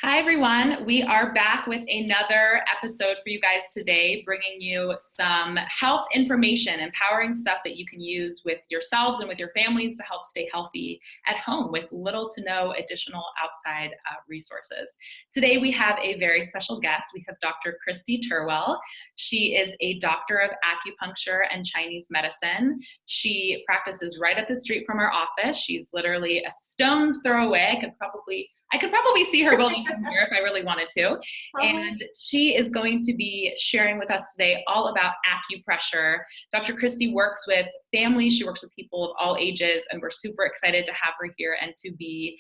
Hi, everyone. We are back with another episode for you guys today, bringing you some health information, empowering stuff that you can use with yourselves and with your families to help stay healthy at home with little to no additional outside resources. Today, we have a very special guest. We have Dr. Christie Teruel. She is a doctor of acupuncture and Chinese medicine. She practices right up the street from our office. She's literally a stone's throw away. I could probably see her building from here if I really wanted to. And she is going to be sharing with us today all about acupressure. Dr. Christie works with families. She works with people of all ages, and we're super excited to have her here and to be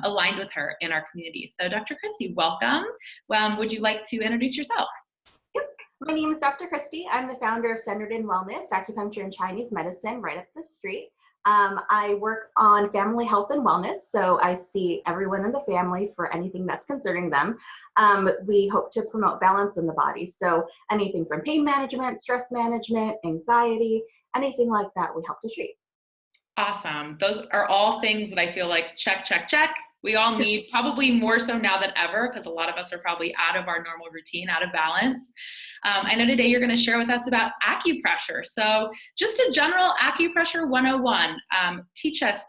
aligned with her in our community. So Dr. Christie, welcome. Would you like to introduce yourself? Yep. My name is Dr. Christie. I'm the founder of Centered in Wellness, Acupuncture and Chinese Medicine right up the street. I work on family health and wellness, so I see everyone in the family for anything that's concerning them. We hope to promote balance in the body, so anything from pain management, stress management, anxiety, anything like that we help to treat. Awesome. Those are all things that I feel like check, check, check. We all need, probably more so now than ever, because a lot of us are probably out of our normal routine, out of balance. I know today you're going to share with us about acupressure. So just a general acupressure 101.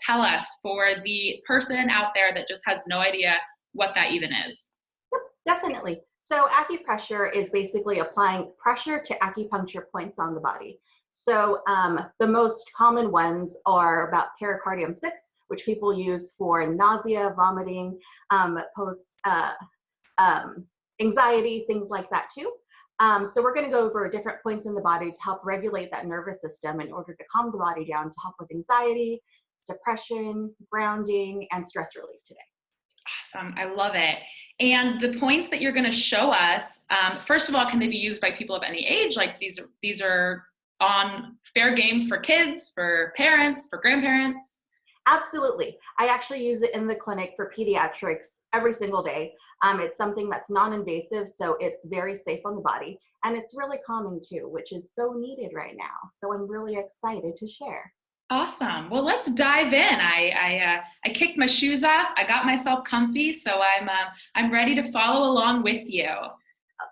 Tell us for the person out there that just has no idea what that even is. Yep, definitely. So acupressure is basically applying pressure to acupuncture points on the body. So the most common ones are about pericardium 6, which people use for nausea, vomiting, anxiety, things like that too. So we're going to go over different points in the body to help regulate that nervous system in order to calm the body down to help with anxiety, depression, grounding, and stress relief today. Awesome. I love it. And the points that you're going to show us, first of all, can they be used by people of any age? Like these are on fair game for kids, for parents, for grandparents? Absolutely. I actually use it in the clinic for pediatrics every single day. It's something that's non-invasive, so it's very safe on the body, and it's really calming too, which is so needed right now. So I'm really excited to share. Awesome. Well, let's dive in. I kicked my shoes off. I got myself comfy, so I'm ready to follow along with you.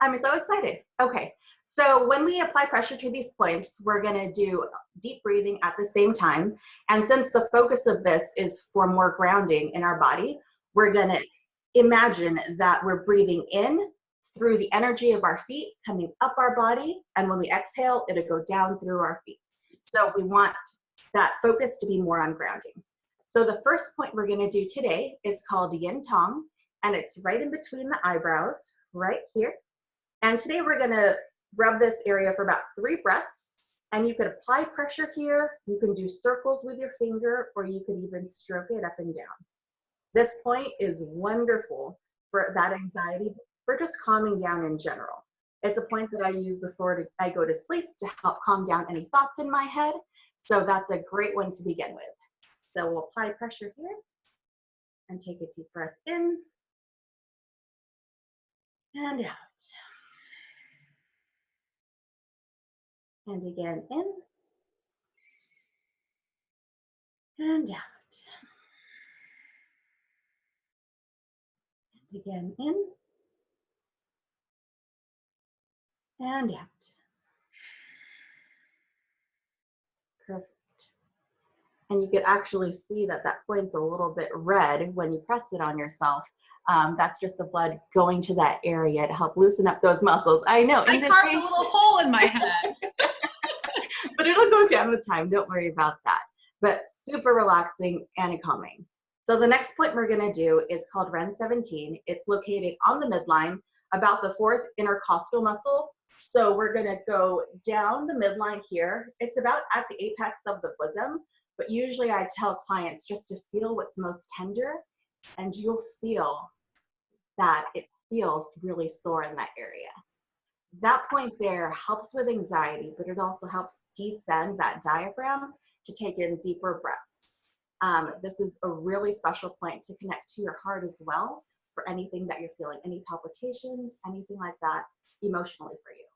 I'm so excited. Okay. So when we apply pressure to these points, we're going to do deep breathing at the same time. And since the focus of this is for more grounding in our body, we're going to imagine that we're breathing in through the energy of our feet, coming up our body. And when we exhale, it'll go down through our feet. So we want that focus to be more on grounding. So the first point we're going to do today is called Yin Tong, and it's right in between the eyebrows, right here. And today we're going to rub this area for about 3 breaths, and you could apply pressure here. You can do circles with your finger, or you could even stroke it up and down. This point is wonderful for that anxiety, for just calming down in general. It's a point that I use before I go to sleep to help calm down any thoughts in my head. So that's a great one to begin with. So we'll apply pressure here and take a deep breath in and out. And again, in and out. And again, in and out. Perfect. And you could actually see that that point's a little bit red when you press it on yourself. That's just the blood going to that area to help loosen up those muscles. I know. I carved a little hole in my head. But it'll go down with time. Don't worry about that. But super relaxing and calming. So the next point we're going to do is called Ren 17. It's located on the midline, about the 4th intercostal muscle. So we're going to go down the midline here. It's about at the apex of the bosom, but usually I tell clients just to feel what's most tender, and you'll feel that it feels really sore in that area. That point there helps with anxiety, but it also helps descend that diaphragm to take in deeper breaths. This is a really special point to connect to your heart as well for anything that you're feeling, any palpitations, anything like that emotionally for you.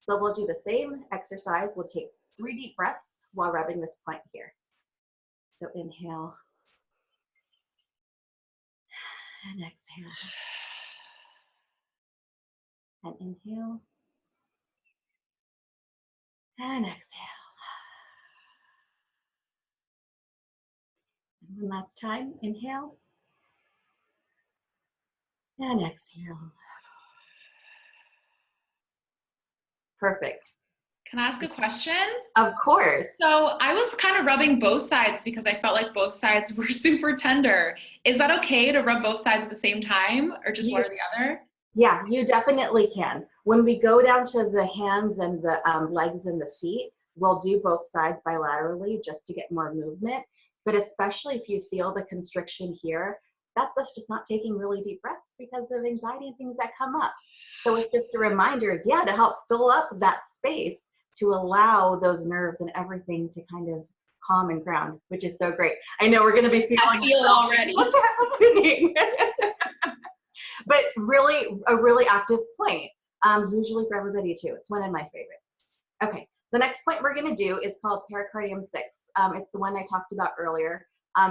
So we'll do the same exercise. We'll take 3 deep breaths while rubbing this point here. So inhale and exhale. And inhale. And exhale. And one last time. Inhale. And exhale. Perfect. Can I ask a question? Of course. So I was kind of rubbing both sides because I felt like both sides were super tender. Is that okay to rub both sides at the same time, or just one or the other? Yeah, you definitely can. When we go down to the hands and the legs and the feet, we'll do both sides bilaterally just to get more movement. But especially if you feel the constriction here, that's us just not taking really deep breaths because of anxiety and things that come up. So it's just a reminder, yeah, to help fill up that space to allow those nerves and everything to kind of calm and ground, which is so great. I know we're going to be feeling I feel it already. What's happening? But really, a really active point, usually for everybody too. It's one of my favorites. Okay, the next point we're going to do is called pericardium 6. It's the one I talked about earlier.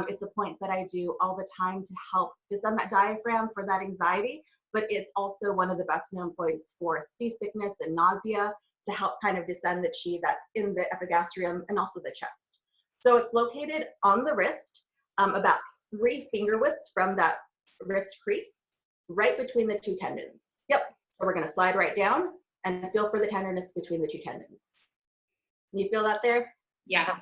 It's a point that I do all the time to help descend that diaphragm for that anxiety, but it's also one of the best known points for seasickness and nausea to help kind of descend the chi that's in the epigastrium and also the chest. So it's located on the wrist, about 3 finger widths from that wrist crease, right between the 2 tendons. Yep, so we're gonna slide right down and feel for the tenderness between the 2 tendons. You feel that there? Yeah.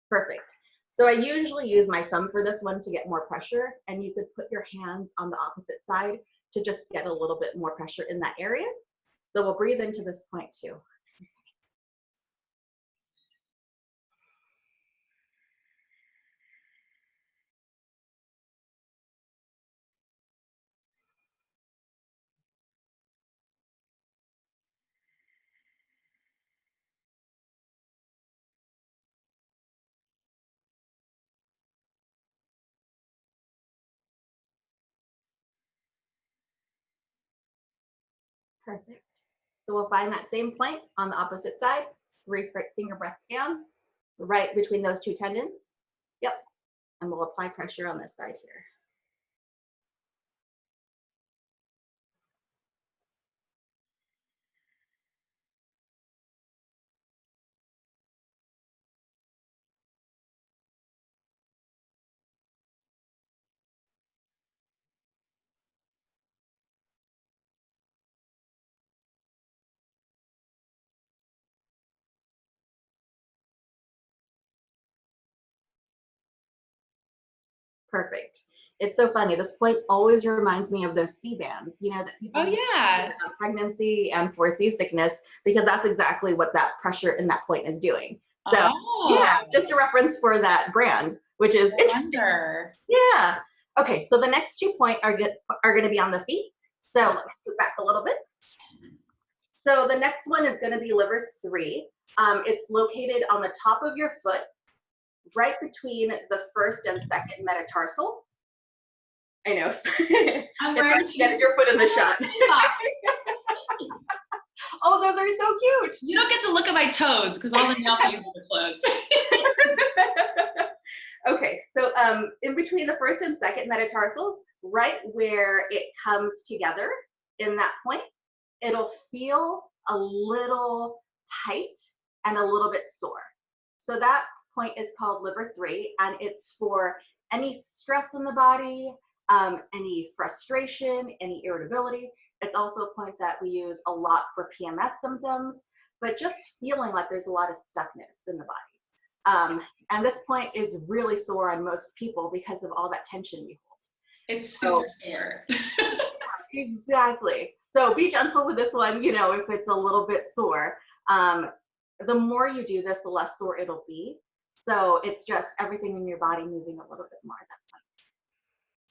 Perfect. So I usually use my thumb for this one to get more pressure, and you could put your hands on the opposite side to just get a little bit more pressure in that area. So we'll breathe into this point too. Perfect. So we'll find that same point on the opposite side, 3 finger breaths down, right between those 2 tendons. Yep, and we'll apply pressure on this side here. Perfect. It's so funny. This point always reminds me of those C bands, you know, that people Oh, yeah. pregnancy and for seasickness, because that's exactly what that pressure in that point is doing. So Oh, yeah, just a reference for that brand, which is interesting. wonder. Yeah. Okay, so the next 2 points are going to be on the feet. So let's scoot back a little bit. So the next one is going to be liver 3. It's located on the top of your foot, right between the first and second metatarsal. I know. I'm wearing get your foot in the shot. Oh, those are so cute. You don't get to look at my toes because all the nail pieces are closed. Okay, so in between the first and second metatarsals, right where it comes together in that point, it'll feel a little tight and a little bit sore. So that point is called liver 3, and it's for any stress in the body, any frustration, any irritability. It's also a point that we use a lot for PMS symptoms, but just feeling like there's a lot of stuckness in the body. And this point is really sore on most people because of all that tension you hold. It's super sore. Exactly. So be gentle with this one, you know, if it's a little bit sore. The more you do this, the less sore it'll be. So it's just everything in your body moving a little bit more at that point.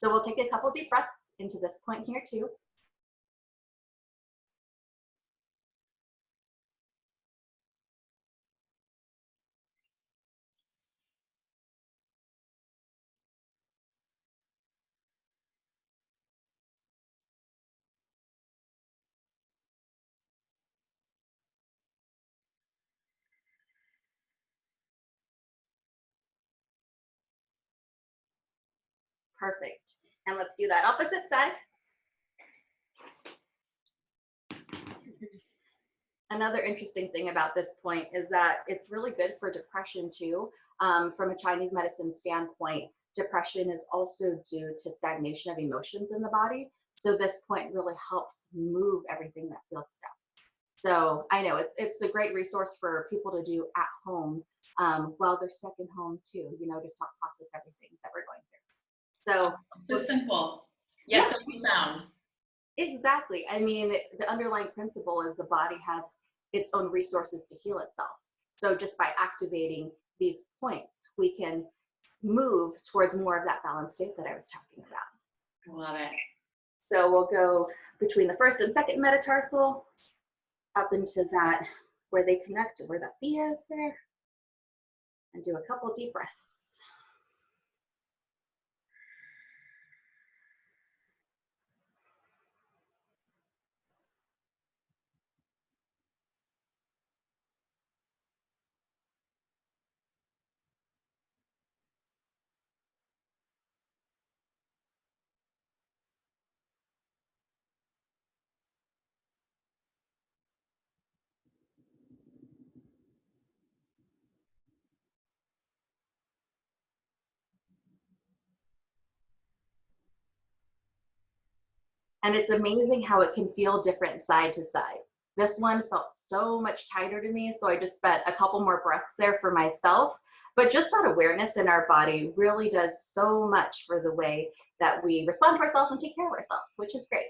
So we'll take a couple deep breaths into this point here too. Perfect. And let's do that opposite side. Another interesting thing about this point is that it's really good for depression too. From a Chinese medicine standpoint, depression is also due to stagnation of emotions in the body. So this point really helps move everything that feels stuck. So I know it's a great resource for people to do at home while they're stuck in home too, just to process everything that we're going through. So simple, yeah, so profound. exactly. I mean, the underlying principle is the body has its own resources to heal itself. So just by activating these points, we can move towards more of that balanced state that I was talking about. I love it. So we'll go between the first and second metatarsal up into that where they connect to where that B is there, and do a couple deep breaths. And it's amazing how it can feel different side to side. This one felt so much tighter to me, so I just spent a couple more breaths there for myself. But just that awareness in our body really does so much for the way that we respond to ourselves and take care of ourselves, which is great.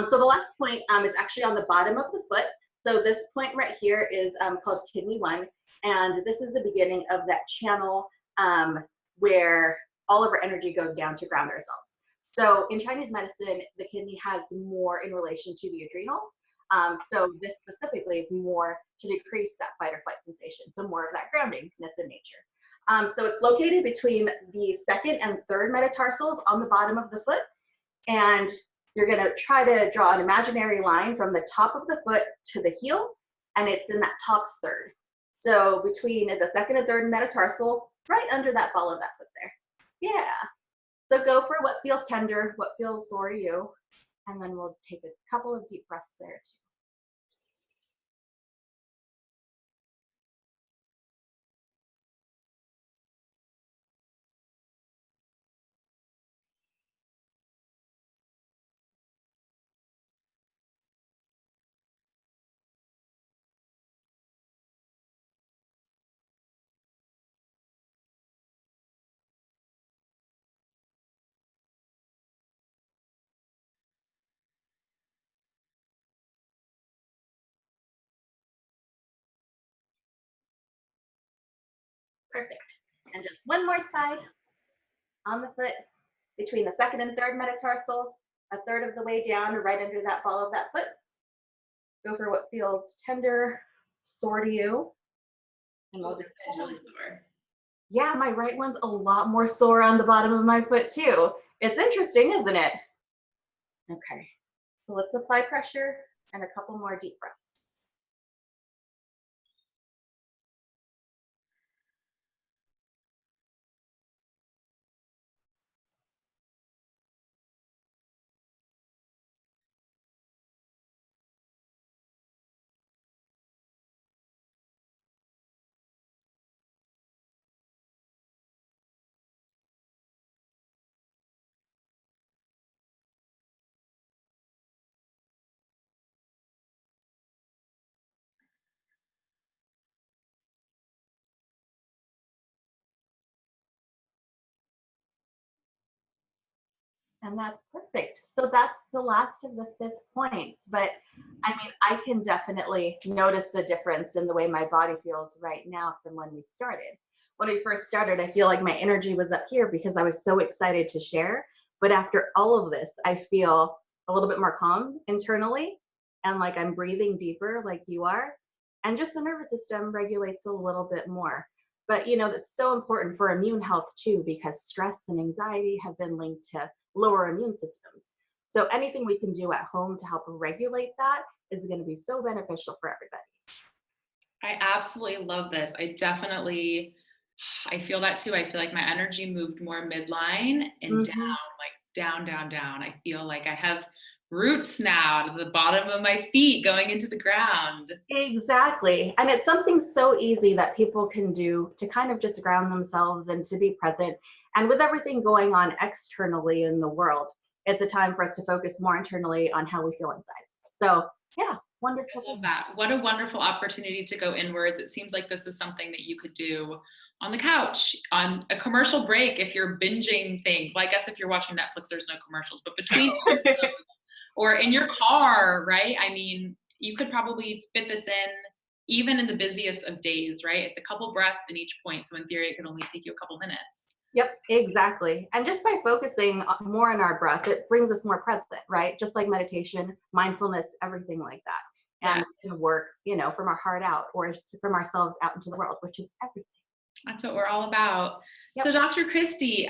So the last point is actually on the bottom of the foot. So this point right here is called kidney 1, and this is the beginning of that channel where all of our energy goes down to ground ourselves. So in Chinese medicine, the kidney has more in relation to the adrenals. So this specifically is more to decrease that fight or flight sensation. So more of that groundingness in nature. So it's located between the second and third metatarsals on the bottom of the foot. And you're going to try to draw an imaginary line from the top of the foot to the heel. And it's in that top third. So between the second and third metatarsal, right under that ball of that foot there. Yeah. So go for what feels tender, what feels sore to you, and then we'll take a couple of deep breaths there too. Perfect. And just one more side on the foot between the second and third metatarsals, a third of the way down, right under that ball of that foot. Go for what feels tender, sore to you. And we'll just it's really sore. Yeah, my right one's a lot more sore on the bottom of my foot too. It's interesting, isn't it? Okay, so let's apply pressure and a couple more deep breaths. And that's perfect. So that's the last of the 5 points. But I mean, I can definitely notice the difference in the way my body feels right now from when we started. When we first started, I feel like my energy was up here because I was so excited to share. But after all of this, I feel a little bit more calm internally and like I'm breathing deeper like you are. And just the nervous system regulates a little bit more. But that's so important for immune health too, because stress and anxiety have been linked to lower immune systems. So anything we can do at home to help regulate that is going to be so beneficial for everybody. I absolutely love this. I feel that too. I feel like my energy moved more midline and down, like down, down, down. I feel like I have roots now to the bottom of my feet going into the ground. Exactly. And it's something so easy that people can do to kind of just ground themselves and to be present. And with everything going on externally in the world, it's a time for us to focus more internally on how we feel inside. So, yeah, wonderful. I love that. What a wonderful opportunity to go inwards. It seems like this is something that you could do on the couch, on a commercial break if you're binging things. Well, I guess if you're watching Netflix, there's no commercials, but between episodes or in your car, right? I mean, you could probably fit this in even in the busiest of days, right? It's a couple breaths in each point. So in theory, it could only take you a couple minutes. Yep, exactly. And just by focusing more on our breath, it brings us more present, right? Just like meditation, mindfulness, everything like that. Yeah. And we can work, from our heart out or from ourselves out into the world, which is everything. That's what we're all about. Yep. So Dr. Christie,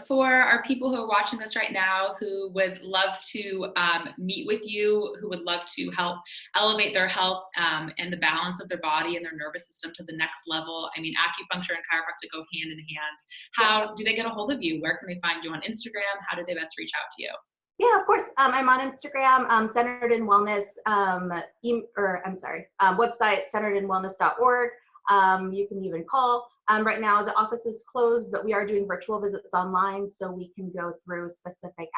for our people who are watching this right now, who would love to meet with you, who would love to help elevate their health and the balance of their body and their nervous system to the next level. I mean, acupuncture and chiropractic go hand in hand. How do they get a hold of you? Where can they find you on Instagram? How do they best reach out to you? Yeah, of course. I'm on Instagram, Centered in Wellness, website, centeredinwellness.org. You can even call. Right now, the office is closed, but we are doing virtual visits online, so we can go through specific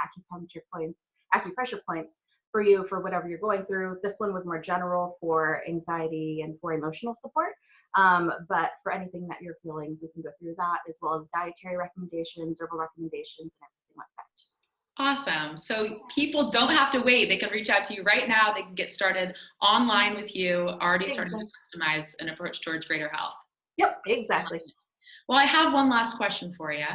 acupressure points for you for whatever you're going through. This one was more general for anxiety and for emotional support. But for anything that you're feeling, we can go through that, as well as dietary recommendations, herbal recommendations, and everything like that. Awesome. So people don't have to wait. They can reach out to you right now. They can get started online with you, already starting to customize an approach towards greater health. Yep, exactly. Well, I have one last question for you,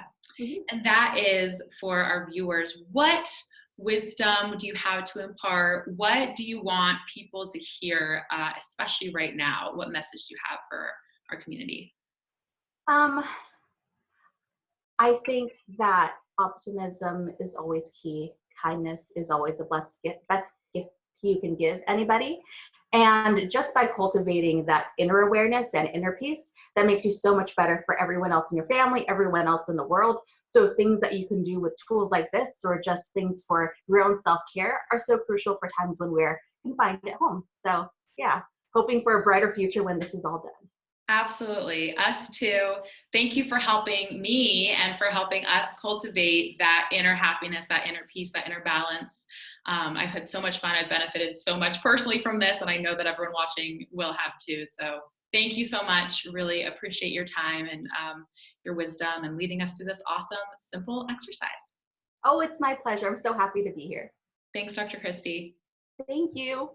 and that is for our viewers. What wisdom do you have to impart? What do you want people to hear, especially right now? What message do you have for our community? I think that optimism is always key. Kindness is always the best gift you can give anybody. And just by cultivating that inner awareness and inner peace, that makes you so much better for everyone else in your family, everyone else in the world. So things that you can do with tools like this, or just things for your own self-care, are so crucial for times when we're confined at home. So yeah, hoping for a brighter future when this is all done. Absolutely. Us too. Thank you for helping me and for helping us cultivate that inner happiness, that inner peace, that inner balance. I've had so much fun. I've benefited so much personally from this, and I know that everyone watching will have too. So thank you so much. Really appreciate your time and your wisdom and leading us through this awesome, simple exercise. Oh, it's my pleasure. I'm so happy to be here. Thanks, Dr. Christie. Thank you.